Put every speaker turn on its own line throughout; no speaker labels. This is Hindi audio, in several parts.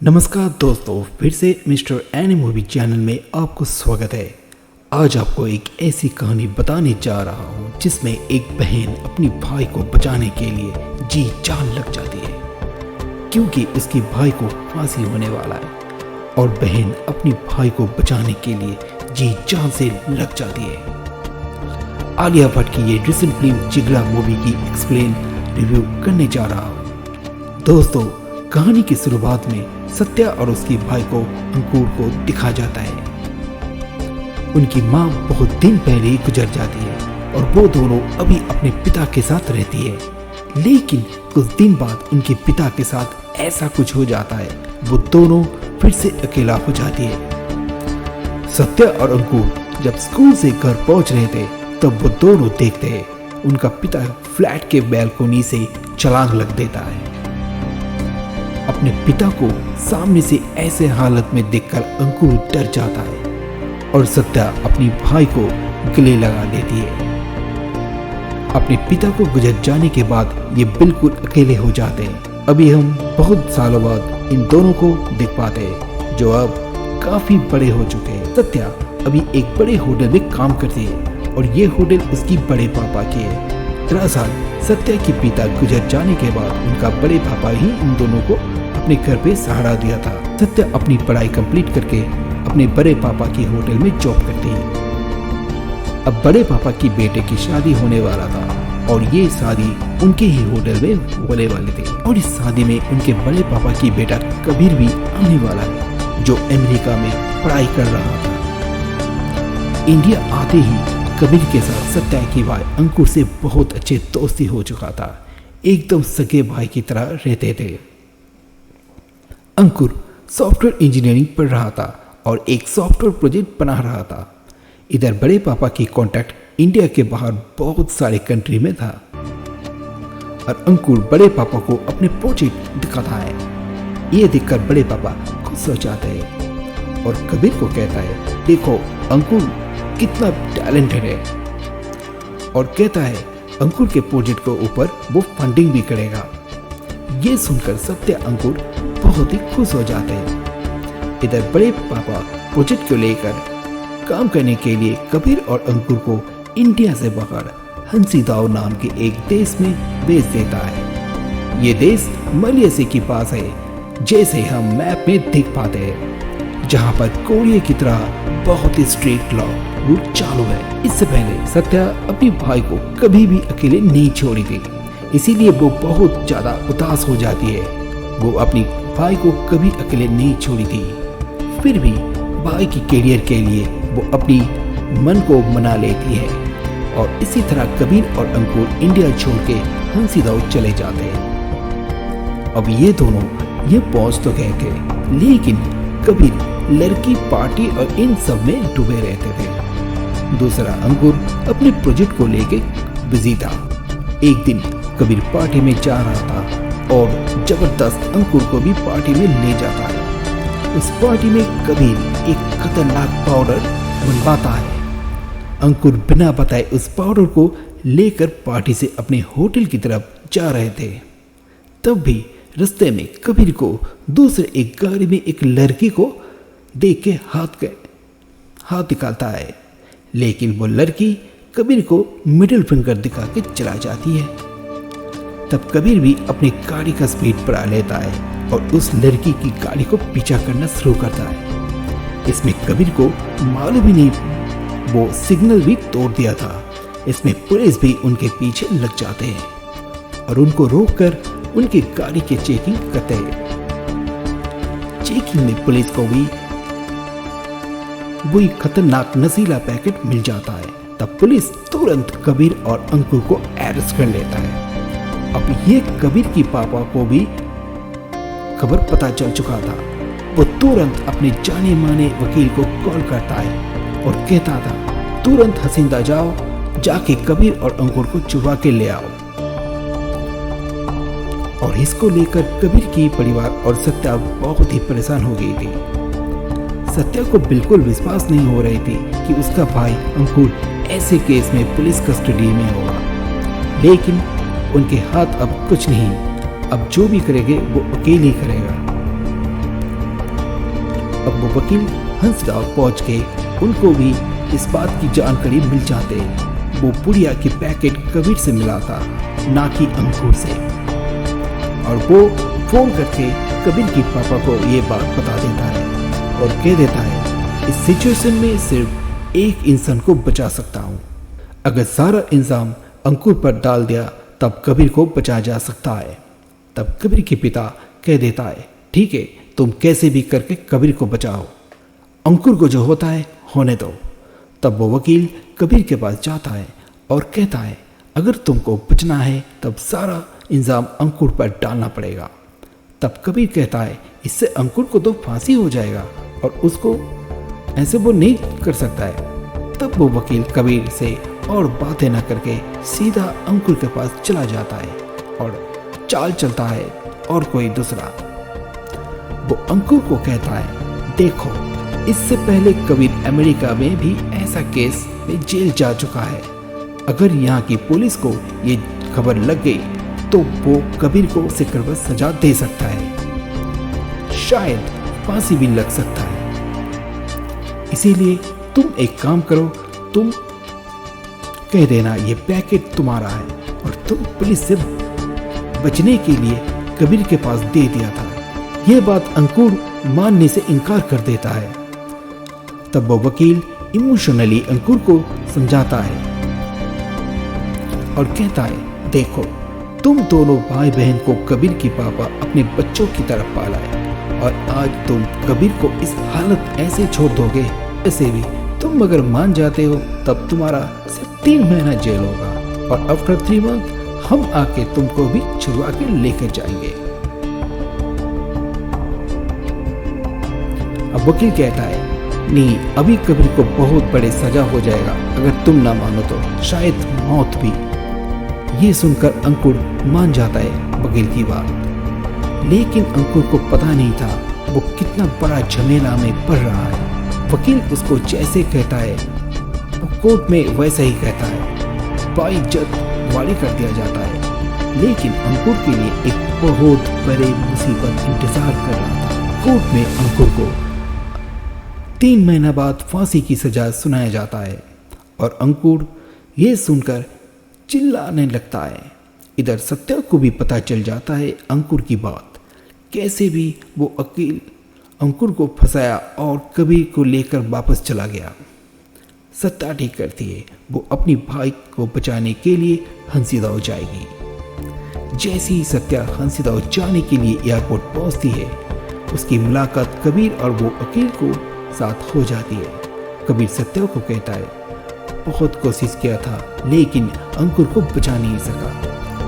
नमस्कार दोस्तों, फिर से मिस्टर एनी मूवी चैनल में आपको स्वागत है। आज आपको एक ऐसी कहानी बताने जा रहा हूँ जिसमें एक बहन अपनी भाई को बचाने के लिए जी जान लग जाती है, क्योंकि उसकी भाई को फांसी होने वाला है और बहन अपनी भाई को बचाने के लिए जी जान से लग जाती है। आलिया भट्ट की ये रिसेंट फिल्म जिगरा मूवी की एक्सप्लेन रिव्यू करने जा रहा हूँ। दोस्तों, कहानी की शुरुआत में सत्या और उसके भाई को अंकुर को दिखा जाता है। उनकी माँ बहुत दिन पहले ही गुजर जाती है और वो दोनों अभी अपने पिता के साथ रहती है, लेकिन कुछ दिन बाद उनके पिता के साथ ऐसा कुछ हो जाता है, वो दोनों फिर से अकेला हो जाती है। सत्या और अंकुर जब स्कूल से घर पहुंच रहे थे तब वो दोनों देखते हैं उनका पिता फ्लैट के बैल्कोनी से छलांग लग देता है। अपने पिता को सामने से ऐसे हालत में देखकर अंकुर डर जाता है और सत्या अपनी भाई को गले लगा देती है। अपने पिता को गुजर जाने के बाद ये बिल्कुल अकेले हो जाते हैं। अभी हम बहुत सालों बाद इन दोनों को देख पाते हैं, जो अब काफी बड़े हो चुके हैं। सत्या अभी एक बड़े होटल में काम करती है और ये होटल उसकी बड़े पापा की है। दरअसल सत्या के पिता गुजर जाने के बाद उनका बड़े पापा ही इन दोनों को अपने घर पे सहारा दिया था। सत्या अपनी पढ़ाई कंप्लीट करके अपने बड़े पापा की होटल में जॉब करती है। अब बड़े पापा की बेटे की शादी होने वाला था और ये शादी उनके ही होटल में होने वाली थी और इस शादी में उनके बड़े पापा की बेटा कबीर भी आने वाला है, जो अमेरिका में पढ़ाई कर रहा था। इंडिया आते ही कबीर के साथ सत्या की भाई अंकुर से बहुत अच्छे दोस्ती हो चुका था। एकदम सगे भाई की तरह रहते थे। अंकुर सॉफ्टवेयर इंजीनियरिंग पढ़ रहा था और एक सॉफ्टवेयर प्रोजेक्ट बना रहा था। इधर बड़े पापा की कॉन्टैक्ट इंडिया के बाहर बहुत सारे कंट्री में था और अंकुर बड़े पापा को अपने प्रोजेक्ट दिखाता है। ये देखकर बड़े पापा खुश हो जाते हैं और कबीर को कहता है, देखो अंकुर कितना टैलेंटेड है, और कहता है अंकुर के प्रोजेक्ट को ऊपर वो फंडिंग भी करेगा। ये सुनकर सत्या अंकुर बहुत ही खुश हो जाते हैं। इधर बड़े पापा प्रोजेक्ट को लेकर काम करने के लिए कबीर और अंकुर को इंडिया से बाहर हंसीदाओ नाम के एक देश में भेज देता है। ये देश मलेशिया के पास है, जैसे हम मैप में देख पाते हैं, जहाँ पर कोरिया की तरह बहुत ही स्ट्रिक्ट लॉ रूल चालू है। इससे पहले सत्या अपने भाई को कभी भी अकेले नहीं छोड़ी थी, इसीलिए वो बहुत ज्यादा उदास हो जाती है। वो अपनी भाई को कभी अकेले नहीं छोड़ी थी, फिर भी भाई की करियर के लिए वो अपनी मन को मना लेती है और इसी तरह कबीर और अंकुर इंडिया छोड़ के हंसीदाओ चले जाते हैं। अब ये दोनों ये पहुंच तो गए थे, लेकिन कबीर लड़की पार्टी और इन सब में डूबे रहते थे। दूसरा अंकुर अपने प्रोजेक्ट को लेके बिजी था। एक दिन कबीर पार्टी में जा रहा था और जबरदस्त अंकुर को भी पार्टी में ले जाता है। उस पार्टी में कबीर एक खतरनाक पाउडर बनवाता है। अंकुर बिना बताए उस पाउडर को लेकर पार्टी से अपने होटल की तरफ जा रहे थे। तब भी रास्ते में कबीर को दूसरे एक गाड़ी में एक लड़की को देख के हाथ निकालता है, लेकिन वो लड़की कबीर को मिडिल फिंगर दिखा के चला जाती है। तब कबीर भी अपनी गाड़ी का स्पीड बढ़ा लेता है और उस लड़की की गाड़ी को पीछा करना शुरू करता है। इसमें कबीर को मालूम ही नहीं वो सिग्नल भी तोड़ दिया था। इसमें पुलिस भी उनके पीछे लग जाते हैं और उनको रोककर उनकी गाड़ी की चेकिंग करते हैं। चेकिंग में पुलिस को भी वही खतरनाक नशीला पैकेट मिल जाता है। तब पुलिस तुरंत कबीर और अंकुर को अरेस्ट कर लेता है। अब ये कबीर की पापा को भी खबर पता चल चुका था। वो तुरंत अपने जाने माने वकील को कॉल करता है और कहता था, तुरंत हसींदा जाओ, जाके कबीर और अंकुर को छुपा के ले आओ। और इसको लेकर कबीर की परिवार और सत्या बहुत ही परेशान हो गई थी। सत्या को बिल्कुल विश्वास नहीं हो रही थी कि उसका भाई अंकुर ऐसे केस में पुलिस कस्टडी में होगा, लेकिन उनके हाथ अब कुछ नहीं। अब जो भी करेंगे वो अकेले ही करेगा। अब वो वकील हंसराव पहुंच के उनको भी इस बात की जानकारी मिल जाते। वो पुड़िया की पैकेट कबीर से मिला था, ना कि अंकुर से। और वो फोन करके कबीर की पापा को ये बात बता देता है और कह देता है, इस सिचुएशन में सिर्फ एक इंसान को बचा सकता हूँ। अगर सारा इंजाम अंकुर पर डाल दिया तब कबीर को बचाया जा सकता है। तब कबीर के पिता कह देता है, ठीक है, तुम कैसे भी करके कबीर को बचाओ, अंकुर को जो होता है होने दो। तब वो वकील कबीर के पास जाता है और कहता है, अगर तुमको बचना है तब सारा इंजाम अंकुर पर डालना पड़ेगा। तब कबीर कहता है, इससे अंकुर को तो फांसी हो जाएगा और उसको ऐसे वो नहीं कर सकता है। तब वो वकील कबीर से और बातें न करके सीधा अंकुर के पास चला जाता है और चाल चलता है और कोई दूसरा। वो अंकुर को कहता है, देखो, इससे पहले कबीर अमेरिका में भी ऐसा केस में जेल जा चुका है। अगर यहाँ की पुलिस को ये खबर लग गई तो वो कबीर को सिकरबस सजा दे सकता है, शायद फांसी भी लग सकता है। इसीलिए तुम एक काम करो, तुम कह देना ये पैकेट तुम्हारा है और तुम पुलिस से बचने के लिए कबीर के पास दे दिया था। यह बात अंकुर मानने से इनकार कर देता है। तब वो वकील इमोशनली अंकुर को समझाता है और कहता है, देखो, तुम दोनों भाई बहन को कबीर की पापा अपने बच्चों की तरफ पाला है और आज तुम कबीर को इस हालत ऐसे छोड़ दोगे। ऐसे भी तुम अगर मान जाते हो तब तुम्हारा सिर्फ 3 महीना जेल होगा और आफ्टर 3 मंथ हम आके तुमको भी छुड़वा के लेकर जाएंगे। अब वकील कहता है, नहीं, अभी कबीर को बहुत बड़े सजा हो जाएगा, अगर तुम ना मानो तो शायद मौत भी। ये सुनकर अंकुर मान जाता है वकील की बात, लेकिन अंकुर को पता नहीं था वो कितना बड़ा झमेला में पड़ रहा है। वकील उसको जैसे कहता है वो कोर्ट में वैसा ही कहता है, बाइज्जत वाली कर दिया जाता है। लेकिन अंकुर के लिए एक बहुत बड़े मुसीबत इंतजार कर रहा था। कोर्ट में अंकुर को 3 महीना बाद फांसी की सजा सुनाया जाता है और अंकुर ये सुनकर चिल्लाने लगता है। इधर सत्या को भी पता चल जाता है अंकुर की बात। कैसे भी वो वकील अंकुर को फंसाया और कबीर को लेकर वापस चला गया। सत्या ठीक करती है, वो अपनी भाई को बचाने के लिए हंसीदाव जाएगी। जैसे ही सत्या हंसीदाव जाने के लिए एयरपोर्ट पहुंचती है, उसकी मुलाकात कबीर और वो वकील को साथ हो जाती है। कबीर सत्या को कहता है, बहुत कोशिश किया था लेकिन अंकुर को बचा नहीं सका।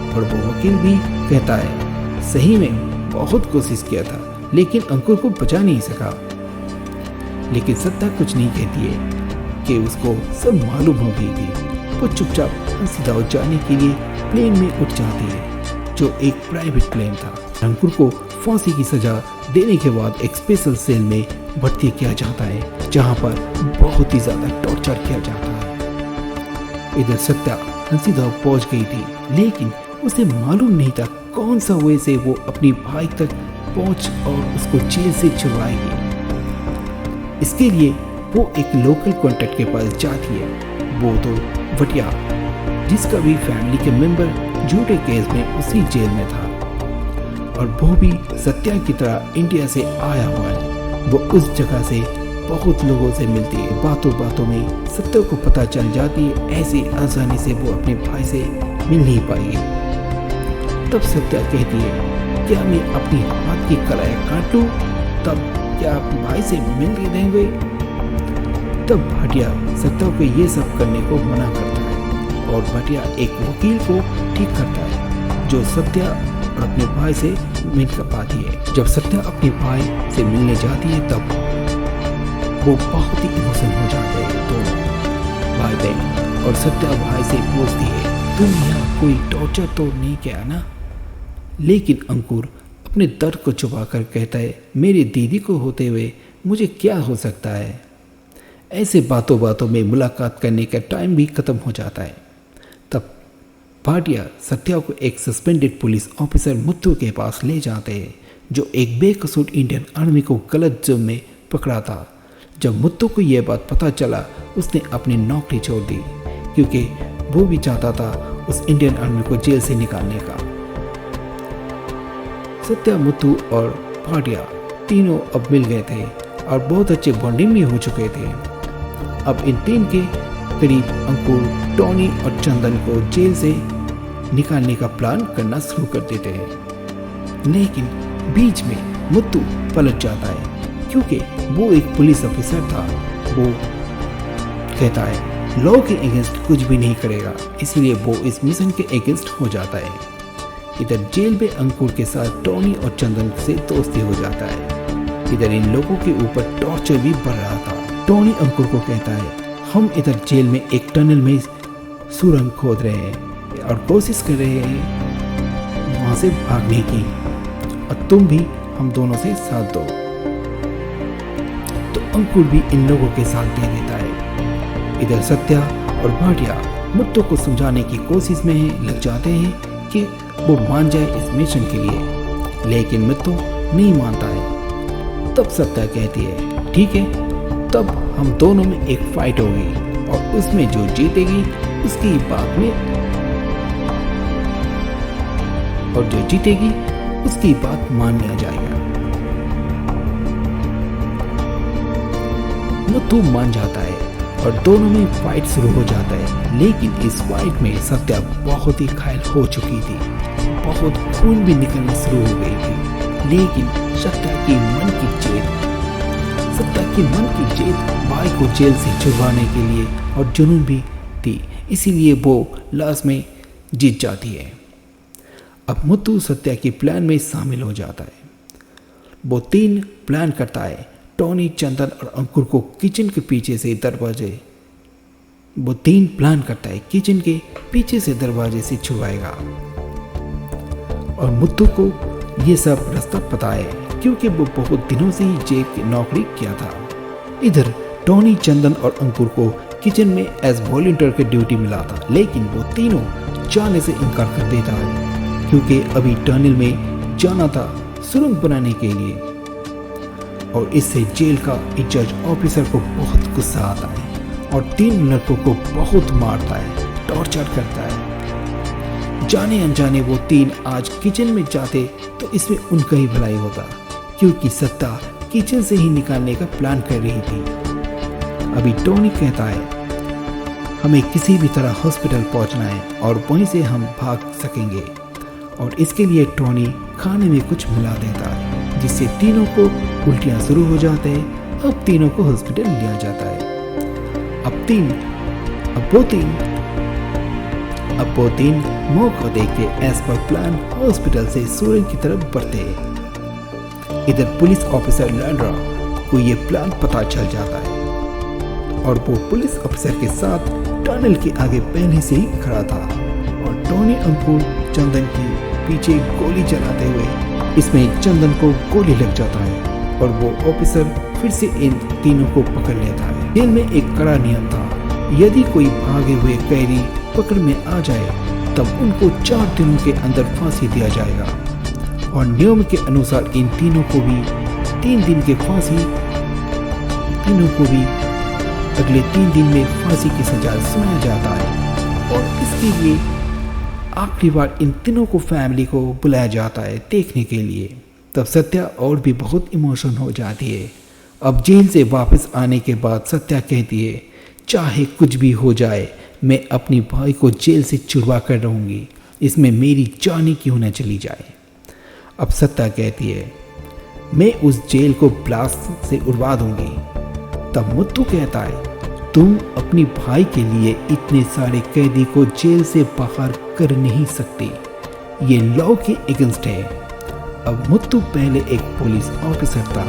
और वो वकील भी कहता है, सही में बहुत कोशिश किया था लेकिन अंकुर को बचा नहीं सका। लेकिन सत्या कुछ नहीं कहती है कि उसको सब मालूम हो गई थी। वो चुपचाप हंसीदाव जाने के लिए प्लेन में उठ जाती है, जो एक प्राइवेट प्लेन था। अंकुर को फांसी की सजा देने के बाद एक स्पेशल सेल में भर्ती किया जाता है, जहां पर बहुत ही ज्यादा टॉर्चर किया जाता है। इधर सत्या हंसीदाव पहुंच गई थी, लेकिन उसे मालूम नहीं था कौन सा वे से वो अपनी भाई तक पहुंच और उसको जेल से छुड़वाएगी। इसके लिए वो एक लोकल कॉन्टेक्ट के पास जाती है, वो तो भटिया, जिसका भी फैमिली के मेंबर झूठे केस में उसी जेल में था और वो भी सत्या की तरह इंडिया से आया हुआ है। वो उस जगह से बहुत लोगों से मिलती है। बातों बातों में सत्या को पता चल जाती है ऐसी आसानी से वो अपने भाई से मिल नहीं पाएगी। तब सत्या कहती है, क्या मैं अपनी हाथ की कलाइयाँ काट लूं, तब क्या भाई से मिलने देंगे? तब भाटिया सत्या को ये सब करने को मना करता है और भाटिया एक वकील को ठीक करता है जो सत्या और अपने भाई से मिल कर पाती है। जब सत्या अपने भाई से मिलने जाती है तब वो बहुत ही इमोशनल हो जाते हैं दोनों भाई बहन। और सत्या भाई से पूछती है, तुम यहाँ कोई टॉर्चर तो नहीं किया ना? लेकिन अंकुर अपने दर्द को छुपाकर कहता है, मेरी दीदी को होते हुए मुझे क्या हो सकता है। ऐसे बातों बातों में मुलाकात करने का टाइम भी खत्म हो जाता है। तब भाटिया सत्या को एक सस्पेंडेड पुलिस ऑफिसर मुत्तू के पास ले जाते हैं, जो एक बेकसूर इंडियन आर्मी को गलत जुर्म में पकड़ा था। जब मुत्तू को यह बात पता चला उसने अपनी नौकरी छोड़ दी, क्योंकि वो भी चाहता था उस इंडियन आर्मी को जेल से निकालने का। सत्या, मुत्तू और भाटिया तीनों अब मिल गए थे और बहुत अच्छे बॉन्डिंग भी हो चुके थे। अब इन तीन के करीब अंकुर, टॉनी और चंदन को जेल से निकालने का प्लान करना शुरू कर देते हैं। लेकिन बीच में मुत्तू पलट जाता है, क्योंकि वो एक पुलिस ऑफिसर था। वो कहता है लॉ के अगेंस्ट कुछ भी नहीं करेगा, इसलिए वो इस मिशन के अगेंस्ट हो जाता है। इधर जेल में अंकुर के साथ टॉनी और चंदन से दोस्ती हो जाता है। इधर इन लोगों के ऊपर टॉर्चर भी बढ़ रहा था। टॉनी अंकुर को कहता है हम इधर जेल में एक टनल में सुरंग खोद रहे हैं और कोशिश कर रहे हैं वहां से भागने की, और तुम भी हम दोनों से साथ दो। तो अंकुर भी इन लोगों के साथ दे देता है। इधर सत्या और भाटिया मुत्तू को समझाने की कोशिश में लग जाते हैं कि वो मान जाए इस मिशन के लिए, लेकिन मुत्तू नहीं मानता है। तब सत्या कहती है ठीक है, तब हम दोनों में एक फाइट होगी और उसमें जो जीतेगी उसकी बात में, और जो जीतेगी उसकी बात मान लिया जाएगा। मुत्तू मान जाता है और दोनों में फाइट शुरू हो जाता है। लेकिन इस फाइट में सत्या बहुत ही घायल हो चुकी थी, बहुत खून भी निकलना शुरू हो गई थी। लेकिन सत्या की मन की जेद भाई को जेल से छुड़वाने के लिए और जुनून भी थी, इसीलिए वो लास्ट में जीत जाती है। अब मुत्तू सत्या की प्लान में शामिल हो जाता है। वो तीन प्लान करता है, टॉनी, चंदन और अंकुर को किचन के पीछे से दरवाजे, वो तीन प्लान करता है किचन के पीछे से दरवाजे से छुड़वाएगा। और मुत्तू को ये सब रास्ता पता है, क्योंकि वो बहुत दिनों से ही जेल की नौकरी किया था। इधर टॉनी, चंदन और अंकुर को किचन में एज वॉलंटियर की ड्यूटी मिला था, लेकिन वो तीनों जाने से इनकार कर देता है, क्योंकि अभी टनल में जाना था सुरंग बनाने के लिए। और इससे जेल का इंचार्ज ऑफिसर को बहुत गुस्सा आता है और तीन लड़कों को बहुत मारता है, टॉर्चर करता है। जाने अनजाने वो तीन आज किचन में जाते तो इसमें उनका ही भलाई होता, क्योंकि सत्ता किचन से ही निकालने का प्लान कर रही थी। अभी टॉनी कहता है हमें किसी भी तरह हॉस्पिटल पहुंचना है और वहीं से हम भाग सकेंगे, और इसके लिए टॉनी खाने में कुछ मिला देता है, जिससे तीनों को उल्टियां शुरू हो जाते हैं। अब तीनों को हॉस्पिटल लिया जाता है। अब वो तीन मौका देख के एज पर प्लान हॉस्पिटल से सुरंग की तरफ बढ़ते हैं। इधर पुलिस ऑफिसर लैंड्रा को ये प्लान पता चल जाता है और वो पुलिस ऑफिसर के साथ टनल के आगे पहले से ही खड़ा था, और टॉनी अंकुर चंदन के पीछे गोली चलाते हुए इसमें चंदन को गोली लग जाता है और वो ऑफिसर फिर से इन तीनों को पकड़ लेता है। जेल में एक कड़ा नियम था, यदि कोई भागे हुए कैदी पकड़ में आ जाए तब उनको 4 दिनों के अंदर फांसी दिया जाएगा, और नियम के अनुसार इन तीनों को भी 3 दिन के फांसी, तीनों को भी अगले 3 दिन में फांसी की सजा सुनाया जाता है। और इसके लिए आखिरी बार इन तीनों को फैमिली को बुलाया जाता है देखने के लिए। तब सत्या और भी बहुत इमोशनल हो जाती है। अब जेल से वापस आने के बाद सत्या कहती है चाहे कुछ भी हो जाए मैं अपनी भाई को जेल से छुड़वा कर रहूँगी, इसमें मेरी जान ही क्यों न चली जाए। अब सत्या कहती है मैं उस जेल को ब्लास्ट से उड़वा दूंगी। तब मुत्तू कहता है तुम अपनी भाई के लिए इतने सारे कैदी को जेल से बाहर कर नहीं सकते, ये लॉ के अगेंस्ट है। अब मुत्तू पहले एक पुलिस ऑफिसर था,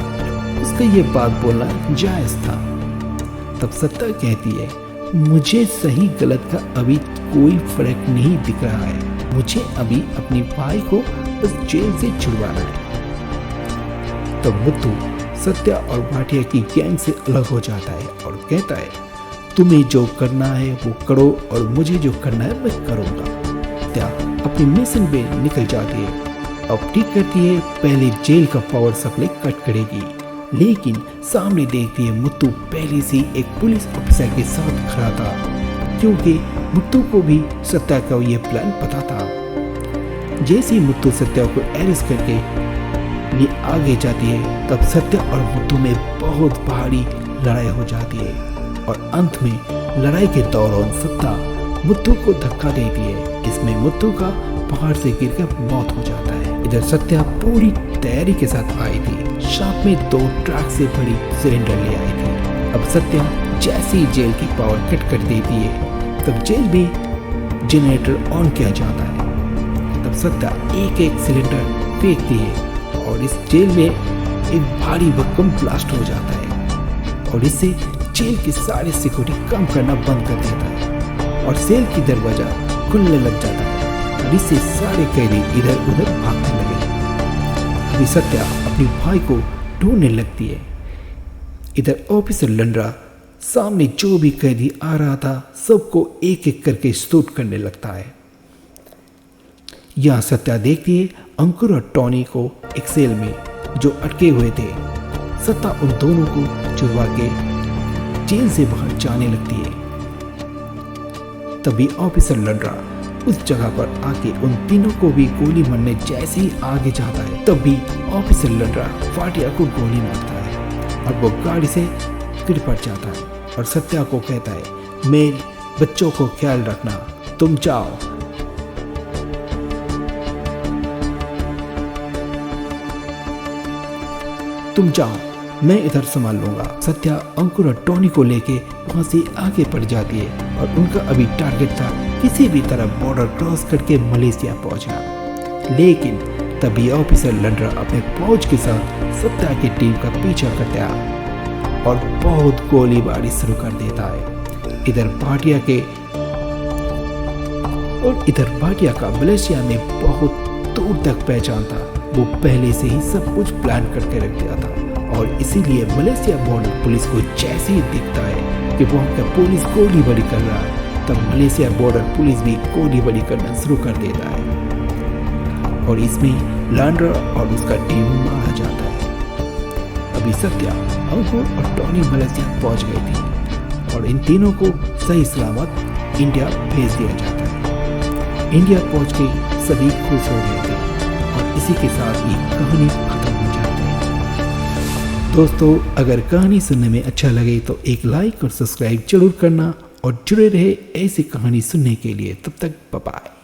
उसका ये बात बोलना जायज था। तब सत्या कहती है मुझे सही गलत का अभी कोई फर्क नहीं दिख रहा है, मुझे अभी अपने भाई को बस जेल से छुड़वाना है। तब मुत्तू सत्या और भाटिया की गैंग से अलग हो जाता है और कहता है तुम्हें जो करना है वो करो और मुझे जो करना है मैं करूँगा। सत्या अपनी मिशन पे निकल जाती है। अब ठीक करती है पहले जेल का पावर सप्लाई कट करेगी लेकिन सामने देखती है मुत्तू पहले से एक पुलिस ऑफिसर के साथ खड़ा था, क्योंकि मुत्तू को भी सत्या का यह प्लान पता था। जैसे ही मुत्तू सत्या को अरेस्ट करके लिए आगे जाती है, तब सत्या और मुत्तू में बहुत भारी लड़ाई हो जाती है और अंत में लड़ाई के दौरान सत्या मुत्तू को धक्का देती है। इसमें मुत्तू का पहाड़ से गिरकर मौत हो जाता है। इधर सत्या पूरी तैयारी के साथ आई थी, साथ में 2 ट्रक से भरी सिलेंडर ले आई थी। अब सत्या जैसे ही जेल की पावर कट कर देती है, तब जेल में जनरेटर ऑन किया जाता है। तब सत्या एक एक सिलेंडर फेंकती है और इस जेल में एक भारी भूकंप ब्लास्ट हो जाता है और इससे जेल की सारी सिक्योरिटी काम करना बंद कर देता है और सेल की दरवाजा खुलने लग जाता है और इससे सारे कैदी इधर उधर भागने लगे। अभी सत्या अपने भाई को ढूंढने लगती है। इधर ऑफिसर लंड्रा सामने जो भी कैदी आ रहा था सबको एक एक करके शूट करने लगता है। यहां सत्या देखती है अंकुर और टॉनी को एक सेल में जो अटके हुए थे। सत्या उन दोनों को छुड़वा के जेल से बाहर जाने लगती है। तभी ऑफिसर लंड्रा उस जगह पर आके उन तीनों को भी गोली मारने जैसे ही आगे जाता है, तब भी ऑफिसर लंड्रा फाटिया को गोली मारता है और वो गाड़ी से गिर पड़ जाता है और सत्या को कहता है, मेरे बच्चों को ख्याल रखना, तुम जाओ। तुम जाओ, मैं इधर संभाल लूंगा। सत्या अंकुर और टॉनी को लेके वहां से आगे बढ़ जाती है और उनका अभी टारगेट था किसी भी तरह बॉर्डर क्रॉस करके मलेशिया पहुंचना। लेकिन तभी ऑफिसर लंड्रा अपने फौज के साथ सत्या की टीम का पीछा करता है और बहुत गोलीबारी शुरू कर देता है। इधर भाटिया का मलेशिया में बहुत दूर तक पहचान था। वो पहले से ही सब कुछ प्लान करके रख दिया था और इसीलिए मलेशिया बॉर्डर पुलिस को जैसे ही दिखता है कि वहाँ का पुलिस गोलीबारी कर रहा है, तब मलेशिया बॉर्डर पुलिस भी गोलीबारी करना शुरू कर देता है और इसमें लंड्रा और उसका टीम मारा जाता है। अभी सत्या, अंकुर और टॉनी मलेशिया पहुंच गए थे और इन तीनों को सही सलामत इंडिया भेज दिया जाता है। इंडिया पहुंच के सभी खुश हो गए थे और इसी के साथ ही कहानी खत्म हो जाती है। दोस्तों, अगर कहानी सुनने में अच्छा लगे तो एक लाइक और सब्सक्राइब जरूर करना और जुड़े रहे ऐसी कहानी सुनने के लिए। तब तक बाय बाय।